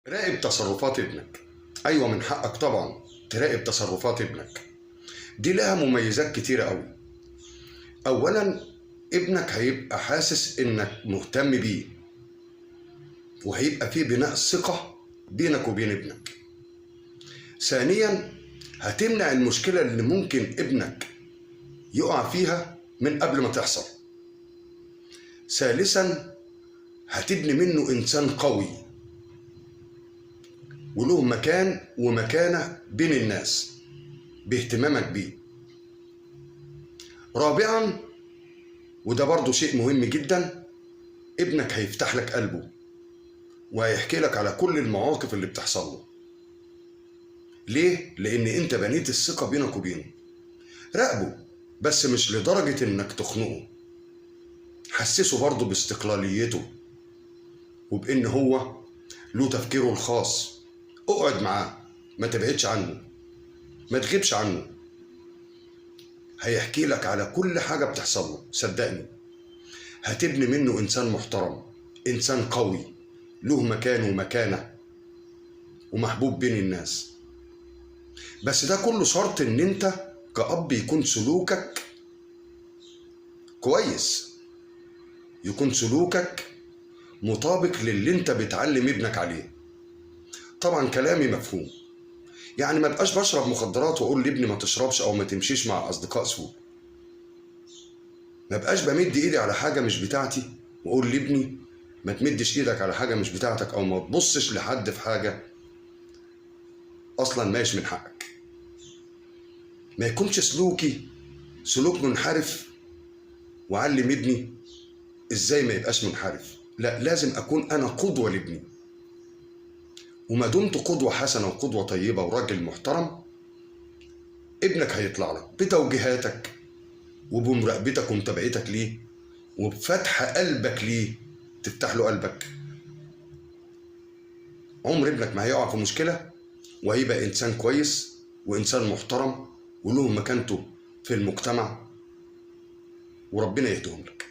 راقب تصرفات ابنك. ايوه، من حقك طبعا تراقب تصرفات ابنك. دي لها مميزات كتيرة قوي. اولا، ابنك هيبقى حاسس انك مهتم بيه، وهيبقى فيه بناء ثقة بينك وبين ابنك. ثانيا، هتمنع المشكلة اللي ممكن ابنك يقع فيها من قبل ما تحصل. ثالثا، هتبني منه انسان قوي وله مكان ومكانة بين الناس باهتمامك بيه. رابعا، وده برضو شيء مهم جدا، ابنك هيفتح لك قلبه وهيحكي لك على كل المواقف اللي بتحصل له. ليه؟ لان انت بنيت الثقة بينك وبينه. راقبه، بس مش لدرجة انك تخنقه. حسسه برضو باستقلاليته وبان هو له تفكيره الخاص. اقعد معاه، ما تبعدش عنه، ما تغيبش عنه. هيحكي لك على كل حاجة بتحصل له، صدقني. هتبني منه إنسان محترم، إنسان قوي، له مكان ومكانة ومحبوب بين الناس. بس ده كله شرط إن أنت كأب يكون سلوكك كويس، يكون سلوكك مطابق للي أنت بتعلم ابنك عليه. طبعا كلامي مفهوم، يعني ما بقاش بشرب مخدرات وأقول لابني ما تشربش أو ما تمشيش مع أصدقاء سوء. ما بقاش بمد إيدي على حاجة مش بتاعتي وأقول لابني ما تمدش إيدك على حاجة مش بتاعتك، أو ما تبصش لحد في حاجة أصلا ماشي من حقك. ما يكونش سلوكي سلوك منحرف وعلم ابني ازاي ما يبقاش منحرف. لا، لازم اكون انا قدوة لابني. وما دمت قدوة حسنة وقدوة طيبة وراجل محترم، ابنك هيطلع لك بتوجيهاتك وبمراقبتك ومتابعتك ليه وبفتح قلبك ليه. تفتح له قلبك، عمر ابنك ما هيقع في مشكلة، وهيبقى انسان كويس وانسان محترم وله مكانته في المجتمع. وربنا يهديهم لك.